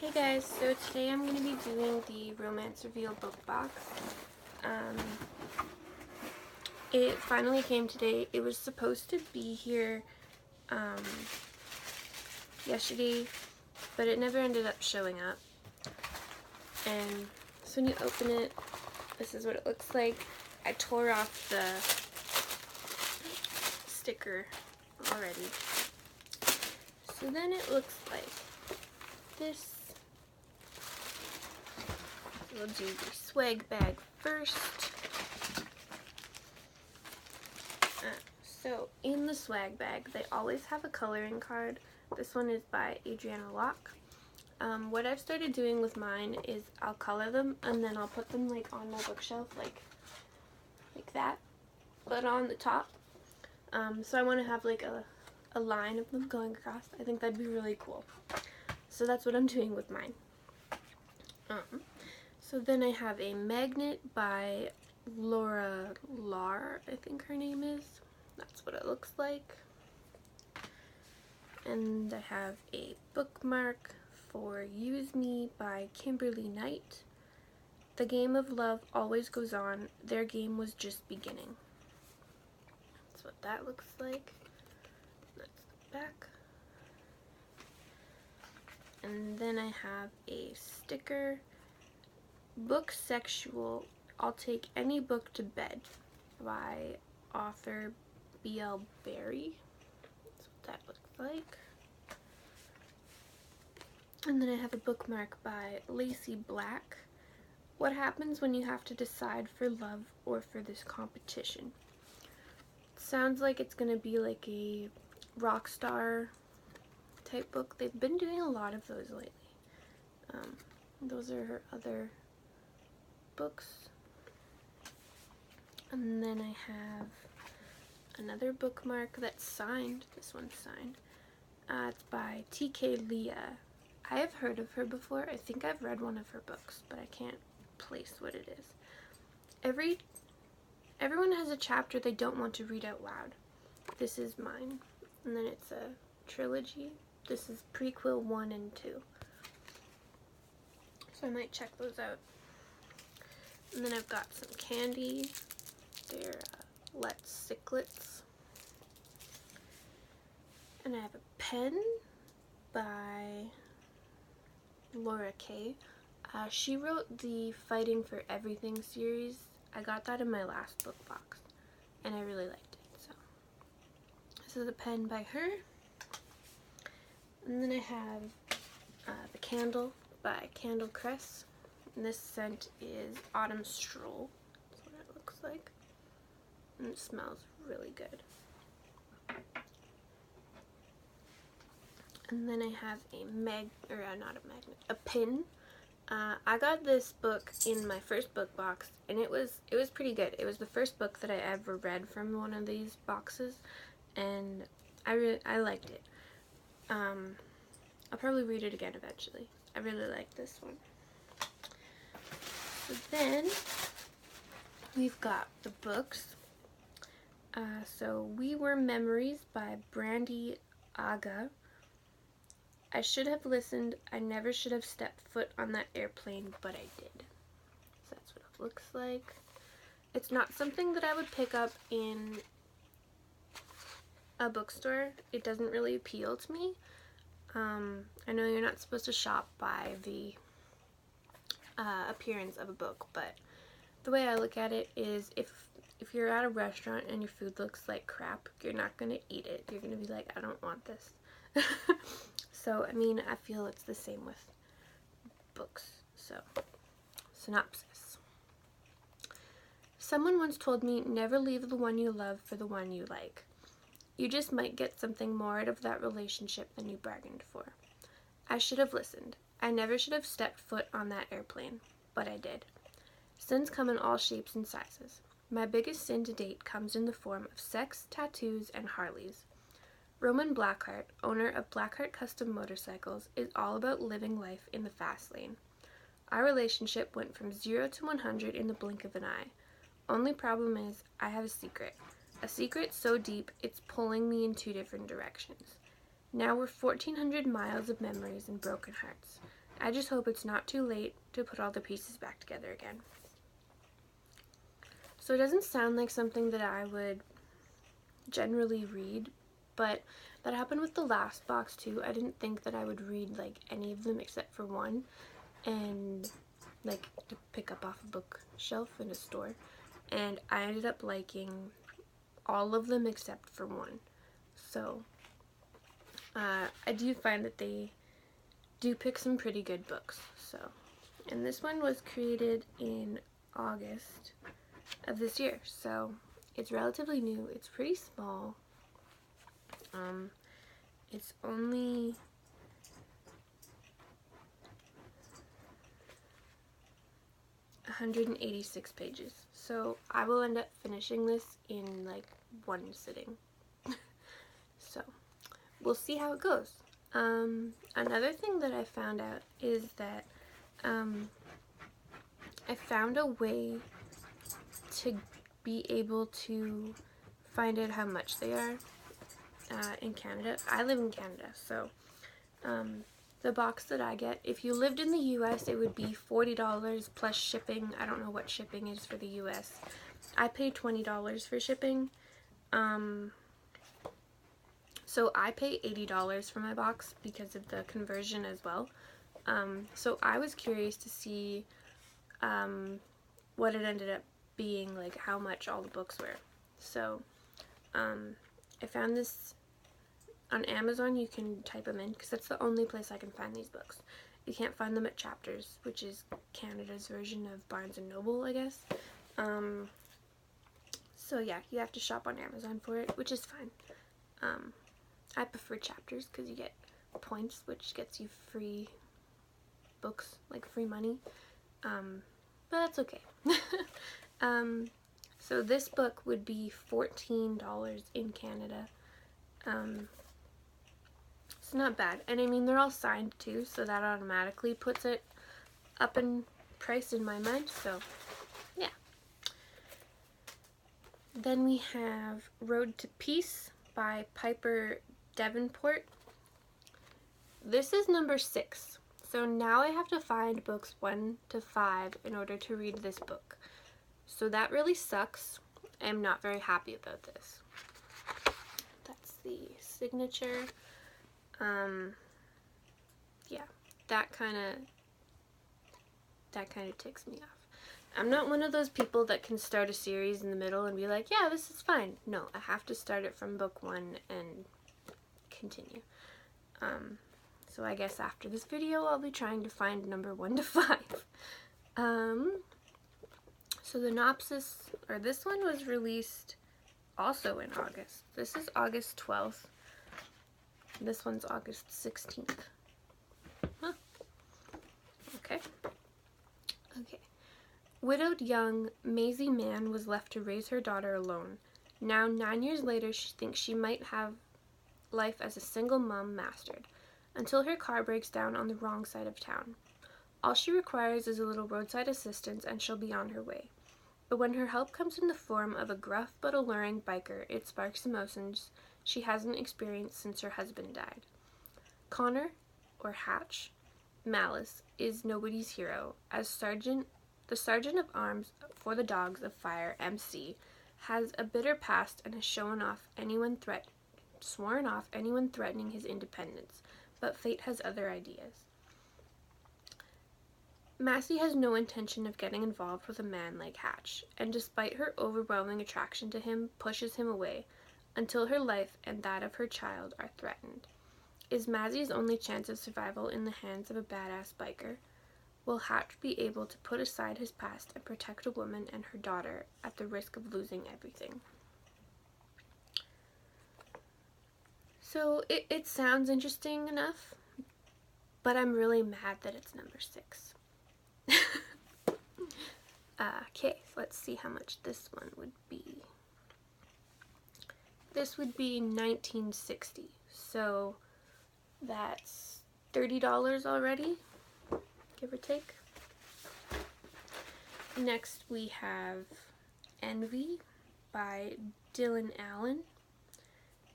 Hey guys, so today I'm going to be doing the Romance Reveal book box. It finally came today. It was supposed to be here yesterday, but it never ended up showing up. And so when you open it, this is what it looks like. I tore off the sticker already. So then it looks like this. We'll do the swag bag first. So in the swag bag, they always have a coloring card. This one is by Adriana Locke. What I've started doing with mine is I'll color them and then I'll put them like on my bookshelf, like that, but on the top. So I want to have like a line of them going across. I think that'd be really cool. So that's what I'm doing with mine. So then I have a magnet by Laura Lar, I think her name is. That's what it looks like. And I have a bookmark for Use Me by Kimberly Knight. The game of love always goes on. Their game was just beginning. That's what that looks like. That's the back. And then I have a sticker. Book Sexual, I'll Take Any Book to Bed by author B.L. Berry. That's what that looks like. And then I have a bookmark by Lacey Black. What happens when you have to decide for love or for this competition? It sounds like it's going to be like a rock star type book. They've been doing a lot of those lately. Those are her other books. And then I have another bookmark that's signed. This one's signed. It's by T.K. Leah. I have heard of her before. I think I've read one of her books, but I can't place what it is. Everyone has a chapter they don't want to read out loud. This is mine. And then it's a trilogy. This is prequel 1 and 2. So I might check those out. And then I've got some candy. They're Let's Ciclets. And I have a pen by Laura Kay. She wrote the Fighting for Everything series. I got that in my last book box, and I really liked it. So this is a pen by her. And then I have the candle by Candle Cress. And this scent is Autumn Stroll. That's what it looks like. And it smells really good. And then I have a pin. I got this book in my first book box, and it was pretty good. It was the first book that I ever read from one of these boxes, and I liked it. I'll probably read it again eventually. I really like this one. So then we've got the books. So We Were Memories by Brandi Aga. I should have listened. I never should have stepped foot on that airplane, but I did. So that's what it looks like. It's not something that I would pick up in a bookstore. It doesn't really appeal to me. I know you're not supposed to shop by the appearance of a book, but the way I look at it is if you're at a restaurant and your food looks like crap, you're not going to eat it. You're going to be like, I don't want this. So, I mean, I feel it's the same with books. So, synopsis. Someone once told me, never leave the one you love for the one you like. You just might get something more out of that relationship than you bargained for. I should have listened. I never should have stepped foot on that airplane, but I did. Sins come in all shapes and sizes. My biggest sin to date comes in the form of sex, tattoos, and Harleys. Roman Blackheart, owner of Blackheart Custom Motorcycles, is all about living life in the fast lane. Our relationship went from 0 to 100 in the blink of an eye. Only problem is, I have a secret. A secret so deep, it's pulling me in 2 different directions. Now we're 1,400 miles of memories and broken hearts. I just hope it's not too late to put all the pieces back together again. So it doesn't sound like something that I would generally read, but that happened with the last box too. I didn't think that I would read like any of them except for one, and like to pick up off a bookshelf in a store, and I ended up liking all of them except for one. So I do find that they do pick some pretty good books. So, and this one was created in August of this year, so it's relatively new. It's pretty small. It's only 186 pages, so I will end up finishing this in like one sitting. So we'll see how it goes. Another thing that I found out is that I found a way to be able to find out how much they are in Canada. I live in Canada, so the box that I get, if you lived in the US, it would be $40 plus shipping. I don't know what shipping is for the US. I pay $20 for shipping. So I pay $80 for my box because of the conversion as well. So I was curious to see what it ended up being, like how much all the books were. So I found this on Amazon. You can type them in because that's the only place I can find these books. You can't find them at Chapters, which is Canada's version of Barnes & Noble, I guess. So yeah, you have to shop on Amazon for it, which is fine. I prefer Chapters because you get points, which gets you free books, like free money. But that's okay. So this book would be $14 in Canada. It's not bad. And I mean, they're all signed too, so that automatically puts it up in price in my mind. So yeah. Then we have Road to Peace by Piper Davenport. This is number 6. So now I have to find books 1 to 5 in order to read this book. So that really sucks. I'm not very happy about this. That's the signature. Yeah, that kind of ticks me off. I'm not one of those people that can start a series in the middle and be like, yeah, this is fine. No, I have to start it from book 1 and continue. So I guess after this video, I'll be trying to find number 1 to 5. So the synopsis, or this one was released also in August. This is August 12th. This one's August 16th. Huh. Okay. Okay. Widowed young Maisie Mann was left to raise her daughter alone. Now, 9 years later, she thinks she might have life as a single mom mastered, until her car breaks down on the wrong side of town. All she requires is a little roadside assistance and she'll be on her way. But when her help comes in the form of a gruff but alluring biker, it sparks emotions she hasn't experienced since her husband died. Connor, or Hatch, Malice, is nobody's hero, as the Sergeant of Arms for the Dogs of Fire, MC, has a bitter past and has sworn off anyone threatening his independence, but fate has other ideas. Massey has no intention of getting involved with a man like Hatch, and despite her overwhelming attraction to him, pushes him away, until her life and that of her child are threatened. Is Massey's only chance of survival in the hands of a badass biker? Will Hatch be able to put aside his past and protect a woman and her daughter at the risk of losing everything? So it sounds interesting enough, but I'm really mad that it's number 6. Okay, let's see how much this one would be. This would be $19.60, so that's $30 already, give or take. Next we have Envy by Dylan Allen.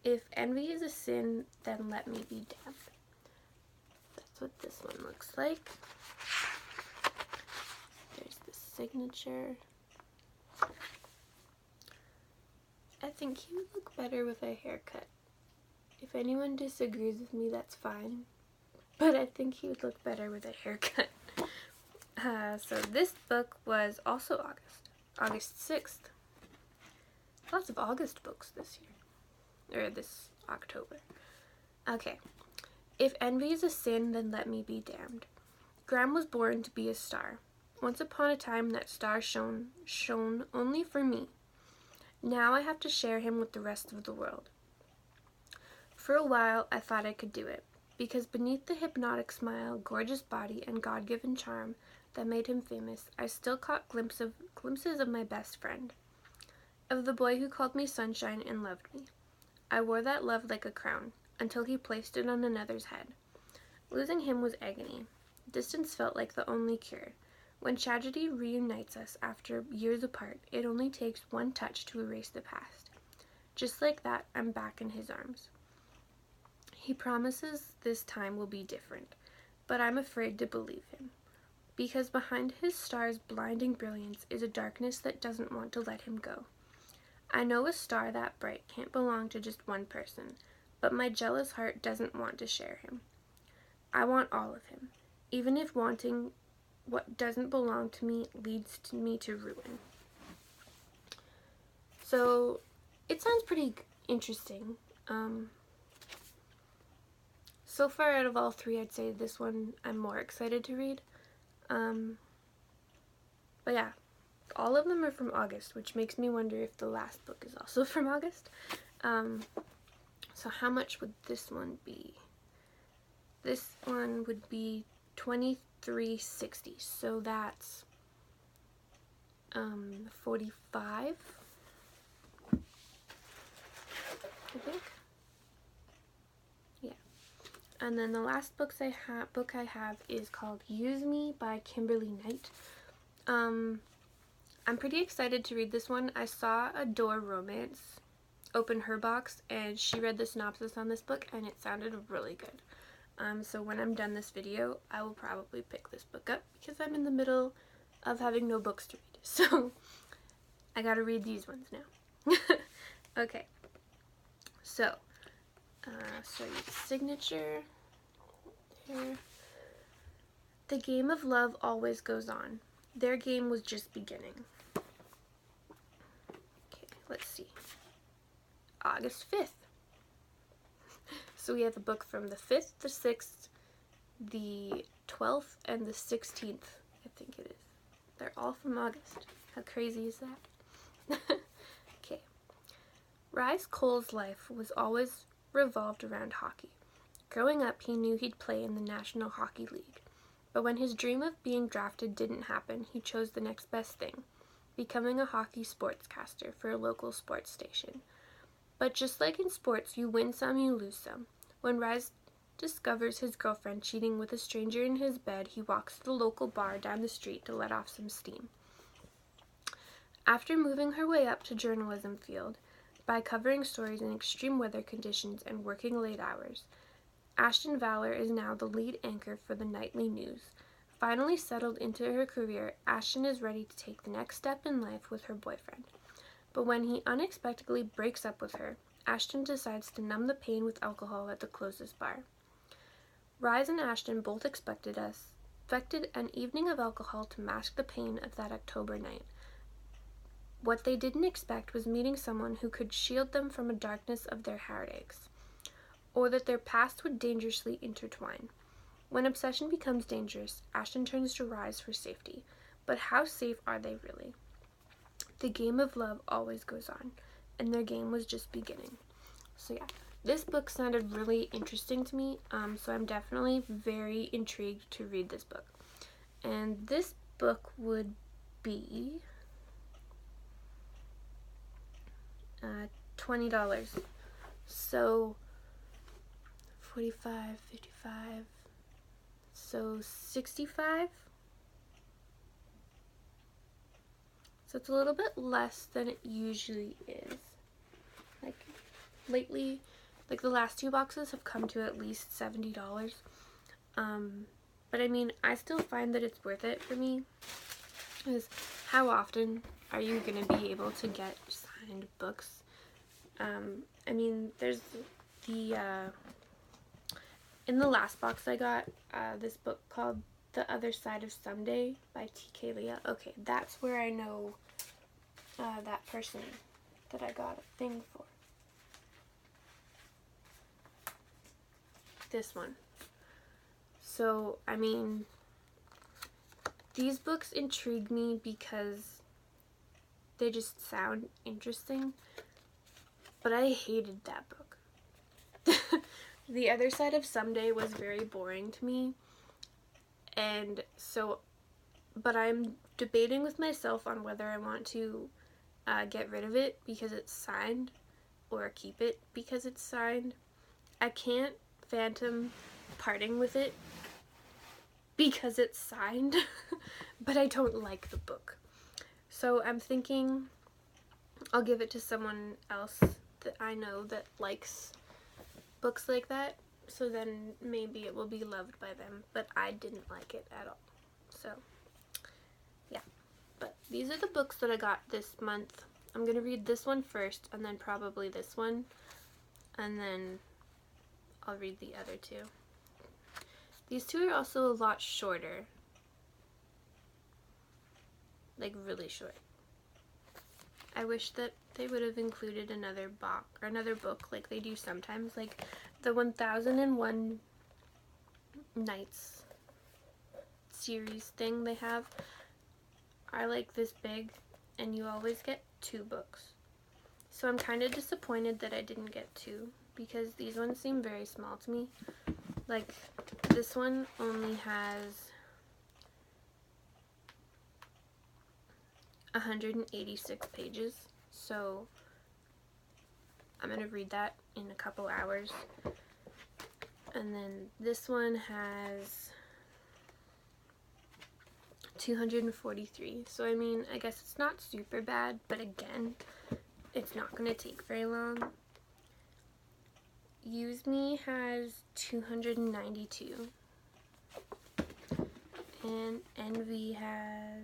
If envy is a sin, then let me be damned. That's what this one looks like. There's the signature. I think he would look better with a haircut. If anyone disagrees with me, that's fine. But I think he would look better with a haircut. So this book was also August 6th. Lots of August books this year. Or this October. Okay. If envy is a sin, then let me be damned. Graham was born to be a star. Once upon a time that star shone only for me. Now I have to share him with the rest of the world. For a while I thought I could do it, because beneath the hypnotic smile, gorgeous body, and God-given charm that made him famous, I still caught glimpses of my best friend, of the boy who called me sunshine and loved me. I wore that love like a crown, until he placed it on another's head. Losing him was agony. Distance felt like the only cure. When tragedy reunites us after years apart, it only takes one touch to erase the past. Just like that, I'm back in his arms. He promises this time will be different, but I'm afraid to believe him, because behind his star's blinding brilliance is a darkness that doesn't want to let him go. I know a star that bright can't belong to just one person, but my jealous heart doesn't want to share him. I want all of him, even if wanting what doesn't belong to me leads me to ruin. So, it sounds pretty interesting. So far out of all three, I'd say this one I'm more excited to read. But yeah, all of them are from August, which makes me wonder if the last book is also from August. So how much would this one be? This one would be $23.60, so that's 45, I think. Yeah. And then the last book I have is called Use Me by Kimberly Knight. I'm pretty excited to read this one. I saw Adore Romance open her box, and she read the synopsis on this book, and it sounded really good. So when I'm done this video, I will probably pick this book up, because I'm in the middle of having no books to read. So I gotta read these ones now. Okay. So, show you the signature. There. The game of love always goes on. Their game was just beginning. Okay, let's see. August 5th. So we have a book from the 5th, the 6th, the 12th, and the 16th, I think it is. They're all from August. How crazy is that? Okay. Rhys Cole's life was always revolved around hockey. Growing up, he knew he'd play in the National Hockey League. But when his dream of being drafted didn't happen, he chose the next best thing, becoming a hockey sportscaster for a local sports station. But just like in sports, you win some, you lose some. When Rhys discovers his girlfriend cheating with a stranger in his bed, he walks to the local bar down the street to let off some steam. After moving her way up to journalism field, by covering stories in extreme weather conditions and working late hours, Ashton Valor is now the lead anchor for the nightly news. Finally settled into her career, Ashton is ready to take the next step in life with her boyfriend. But when he unexpectedly breaks up with her, Ashton decides to numb the pain with alcohol at the closest bar. Rhys and Ashton both expected an evening of alcohol to mask the pain of that October night. What they didn't expect was meeting someone who could shield them from a darkness of their heartaches, or that their past would dangerously intertwine. When obsession becomes dangerous, Ashton turns to Rhys for safety. But how safe are they really? The game of love always goes on, and their game was just beginning. So yeah, this book sounded really interesting to me, so I'm definitely very intrigued to read this book. And this book would be $20. So 45, 55, so 65. So it's a little bit less than it usually is. Like lately, like the last two boxes have come to at least $70. But I mean, I still find that it's worth it for me, because how often are you going to be able to get signed books? I mean, there's the, in the last box I got, this book called The Other Side of Someday by T.K. Leigh. Okay, that's where I know that person that I got a thing for. This one. So, I mean, these books intrigue me because they just sound interesting, but I hated that book. The Other Side of Someday was very boring to me, and so, but I'm debating with myself on whether I want to get rid of it because it's signed, or keep it because it's signed. I can't fathom parting with it because it's signed, but I don't like the book. So I'm thinking I'll give it to someone else that I know that likes books like that, so then maybe it will be loved by them, but I didn't like it at all. So yeah, but these are the books that I got this month. I'm gonna read this one first, and then probably this one, and then I'll read the other two. These two are also a lot shorter, like really short. I wish that they would have included another book like they do sometimes, like the 1001 Nights series thing they have are like this big, and you always get 2 books. So I'm kind of disappointed that I didn't get 2, because these ones seem very small to me. Like, this one only has 186 pages, so I'm going to read that in a couple hours. And then this one has 243, so I mean, I guess it's not super bad, but again, it's not going to take very long. Use Me has 292, and Envy has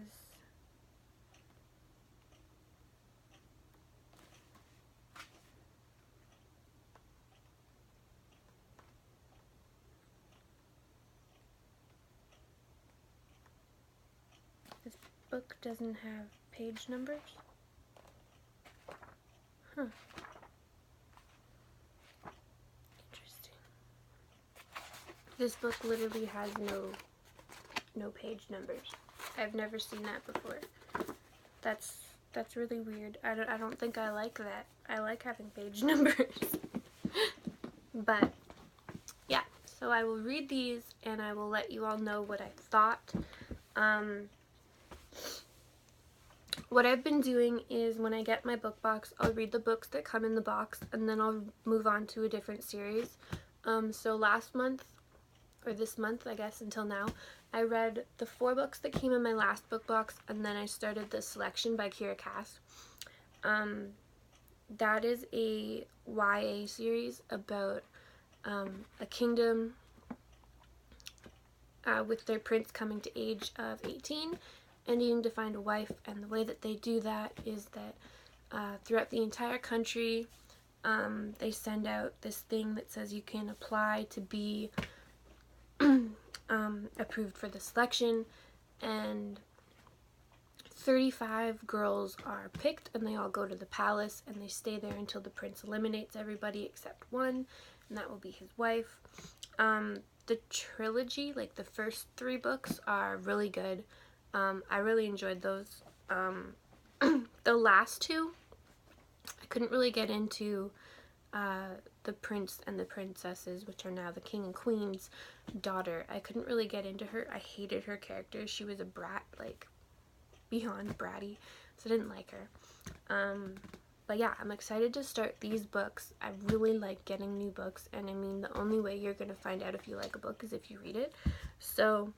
'This book doesn't have page numbers? Huh. Interesting. This book literally has no page numbers. I've never seen that before. That's really weird. I don't think I like that. I like having page numbers. But yeah, so I will read these and I will let you all know what I thought. What I've been doing is when I get my book box, I'll read the books that come in the box, and then I'll move on to a different series. So last month, or this month I guess until now, I read the 4 books that came in my last book box, and then I started the Selection by Kiera. That is a YA series about a kingdom with their prince coming to age of 18 and needing to find a wife, and the way that they do that is that throughout the entire country they send out this thing that says you can apply to be approved for the selection, and 35 girls are picked, and they all go to the palace, and they stay there until the prince eliminates everybody except one, and that will be his wife. The trilogy, like the first 3 books, are really good. I really enjoyed those. The last 2, I couldn't really get into. The prince and the princesses, which are now the king and queen's daughter. I couldn't really get into her. I hated her character. She was a brat, like beyond bratty, so I didn't like her. But yeah, I'm excited to start these books. I really like getting new books, and I mean, the only way you're gonna find out if you like a book is if you read it. So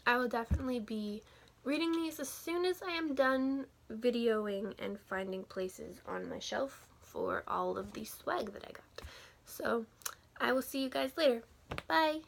I will definitely be reading these as soon as I am done videoing and finding places on my shelf for all of the swag that I got. So I will see you guys later. Bye!